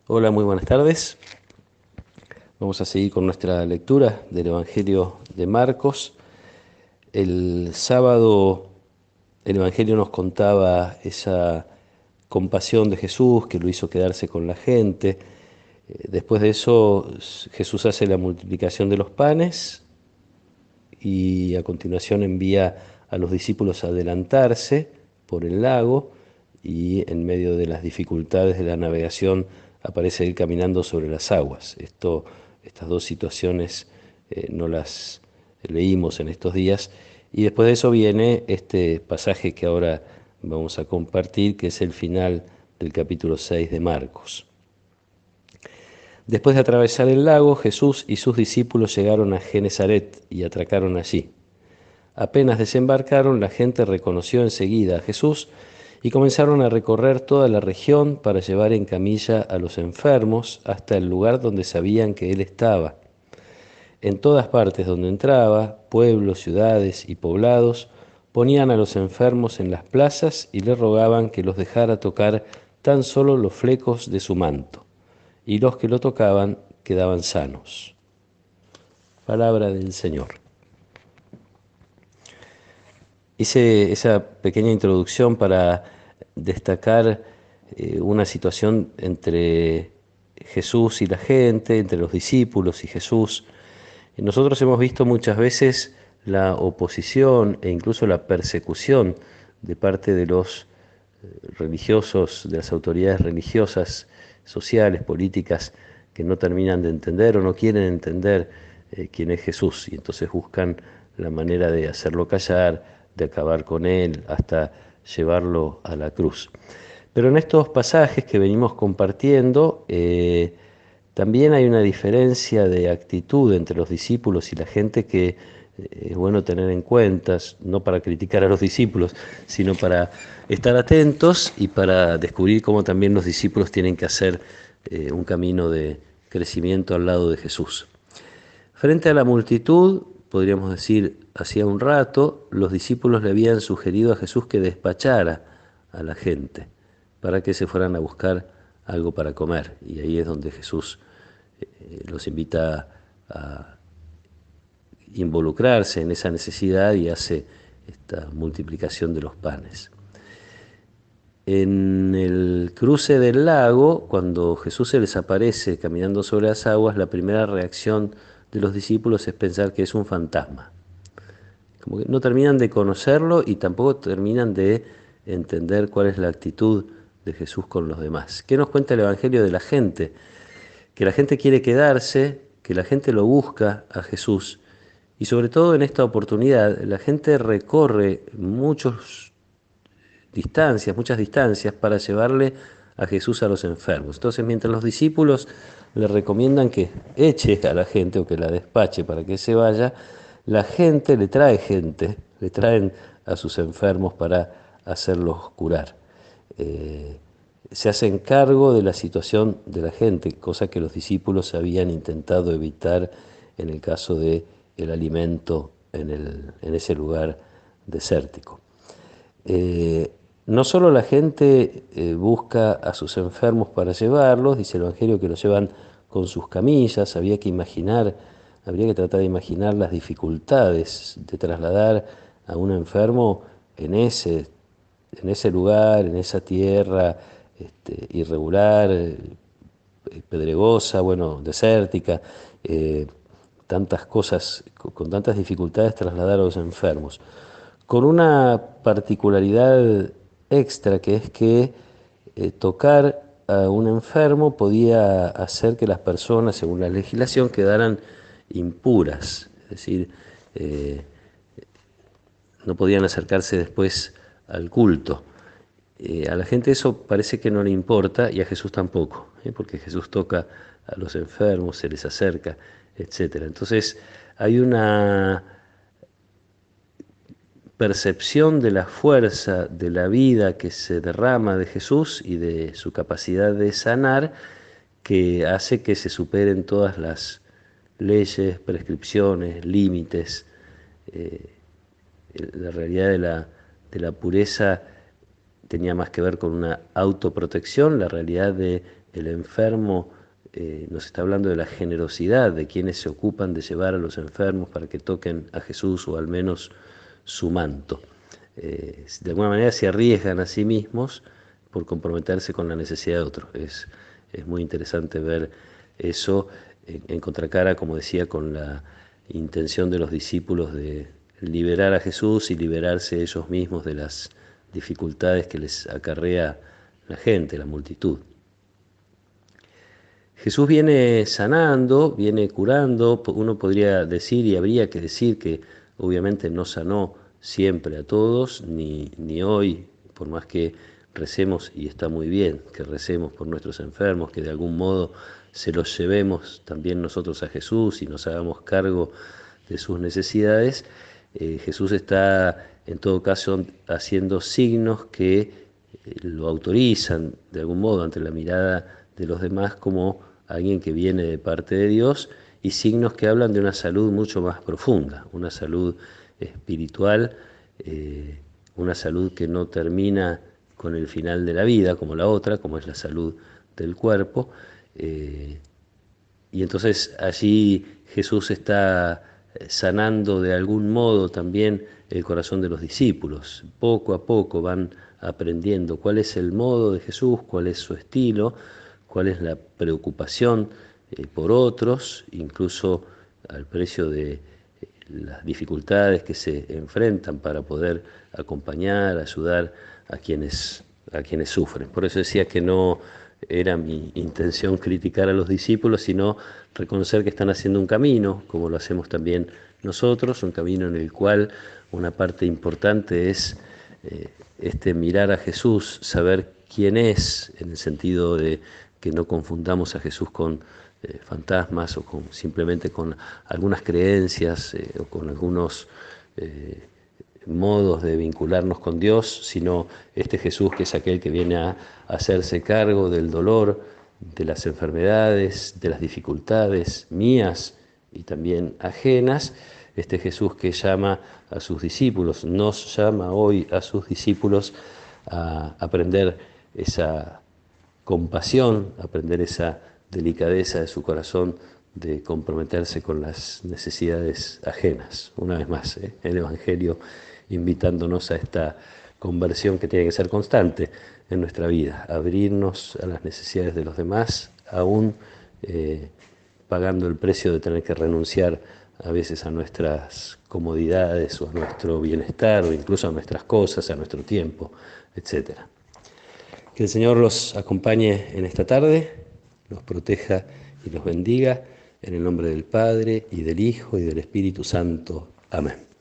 Hola, muy buenas tardes. Vamos a seguir con nuestra lectura del Evangelio de Marcos. El sábado el Evangelio nos contaba esa compasión de Jesús que lo hizo quedarse con la gente. Después de eso Jesús hace la multiplicación de los panes y a continuación envía a los discípulos a adelantarse por el lago y en medio de las dificultades de la navegación aparece él caminando sobre las aguas. Estas dos situaciones no las leímos en estos días y después de eso viene este pasaje que ahora vamos a compartir, que es el final del capítulo 6 de Marcos. Después de atravesar el lago, Jesús y sus discípulos llegaron a Genesaret y atracaron allí. Apenas desembarcaron, la gente reconoció enseguida a Jesús y comenzaron a recorrer toda la región para llevar en camilla a los enfermos hasta el lugar donde sabían que él estaba. En todas partes donde entraba, pueblos, ciudades y poblados, ponían a los enfermos en las plazas y le rogaban que los dejara tocar tan solo los flecos de su manto, y los que lo tocaban quedaban sanos. Palabra del Señor. Hice esa pequeña introducción para destacar una situación entre Jesús y la gente, entre los discípulos y Jesús. Nosotros hemos visto muchas veces la oposición e incluso la persecución de parte de los religiosos, de las autoridades religiosas, sociales, políticas, que no terminan de entender o no quieren entender quién es Jesús, y entonces buscan la manera de hacerlo callar, de acabar con él, hasta llevarlo a la cruz. Pero en estos pasajes que venimos compartiendo, también hay una diferencia de actitud entre los discípulos y la gente que es bueno tener en cuenta, no para criticar a los discípulos, sino para estar atentos y para descubrir cómo también los discípulos tienen que hacer un camino de crecimiento al lado de Jesús. Frente a la multitud, podríamos decir, hacía un rato, los discípulos le habían sugerido a Jesús que despachara a la gente para que se fueran a buscar algo para comer. Y ahí es donde Jesús los invita a involucrarse en esa necesidad y hace esta multiplicación de los panes. En el cruce del lago, cuando Jesús se les aparece caminando sobre las aguas, la primera reacción de los discípulos es pensar que es un fantasma. Como que no terminan de conocerlo y tampoco terminan de entender cuál es la actitud de Jesús con los demás. ¿Qué nos cuenta el Evangelio de la gente? Que la gente quiere quedarse, que la gente lo busca a Jesús. Y sobre todo en esta oportunidad, la gente recorre muchas distancias para llevarle a Jesús a los enfermos. Entonces, mientras los discípulos le recomiendan que eche a la gente o que la despache para que se vaya, la gente, le traen a sus enfermos para hacerlos curar. Se hacen cargo de la situación de la gente, cosa que los discípulos habían intentado evitar en el caso de el alimento en ese lugar desértico. No solo la gente busca a sus enfermos para llevarlos, dice el Evangelio que los llevan con sus camillas, habría que tratar de imaginar las dificultades de trasladar a un enfermo en ese lugar, en esa tierra irregular, pedregosa, bueno, desértica, tantas cosas, con tantas dificultades trasladar a los enfermos. Con una particularidad extra, que es que tocar a un enfermo podía hacer que las personas, según la legislación, quedaran impuras, es decir, no podían acercarse después al culto. A la gente eso parece que no le importa y a Jesús tampoco, porque Jesús toca a los enfermos, se les acerca, etc. Entonces hay una percepción de la fuerza de la vida que se derrama de Jesús y de su capacidad de sanar, que hace que se superen todas las leyes, prescripciones, límites. La realidad de la pureza tenía más que ver con una autoprotección, la realidad de el enfermo nos está hablando de la generosidad de quienes se ocupan de llevar a los enfermos para que toquen a Jesús o al menos su manto. De alguna manera se arriesgan a sí mismos por comprometerse con la necesidad de otros. Es muy interesante ver eso en contracara, como decía, con la intención de los discípulos de liberar a Jesús y liberarse ellos mismos de las dificultades que les acarrea la gente, la multitud. Jesús viene sanando, viene curando. Uno podría decir y habría que decir que obviamente no sanó siempre a todos, ni hoy, por más que recemos, y está muy bien que recemos por nuestros enfermos, que de algún modo se los llevemos también nosotros a Jesús y nos hagamos cargo de sus necesidades. Jesús está en todo caso haciendo signos que lo autorizan de algún modo ante la mirada de los demás como alguien que viene de parte de Dios, y signos que hablan de una salud mucho más profunda, una salud espiritual, una salud que no termina con el final de la vida como la otra, como es la salud del cuerpo. Y entonces allí Jesús está sanando de algún modo también el corazón de los discípulos. Poco a poco van aprendiendo cuál es el modo de Jesús, cuál es su estilo, cuál es la preocupación por otros, incluso al precio de las dificultades que se enfrentan para poder acompañar, ayudar a quienes sufren. Por eso decía que no era mi intención criticar a los discípulos, sino reconocer que están haciendo un camino, como lo hacemos también nosotros, un camino en el cual una parte importante es mirar a Jesús, saber quién es, en el sentido de que no confundamos a Jesús con fantasmas o simplemente con algunas creencias o con algunos modos de vincularnos con Dios, sino este Jesús que es aquel que viene a hacerse cargo del dolor, de las enfermedades, de las dificultades mías y también ajenas. Este Jesús que llama a sus discípulos, nos llama hoy a sus discípulos a aprender esa compasión, aprender esa delicadeza de su corazón de comprometerse con las necesidades ajenas. Una vez más, el Evangelio invitándonos a esta conversión que tiene que ser constante en nuestra vida, abrirnos a las necesidades de los demás, aún pagando el precio de tener que renunciar a veces a nuestras comodidades o a nuestro bienestar o incluso a nuestras cosas, a nuestro tiempo, etc. Que el Señor los acompañe en esta tarde, los proteja y los bendiga, en el nombre del Padre, y del Hijo, y del Espíritu Santo. Amén.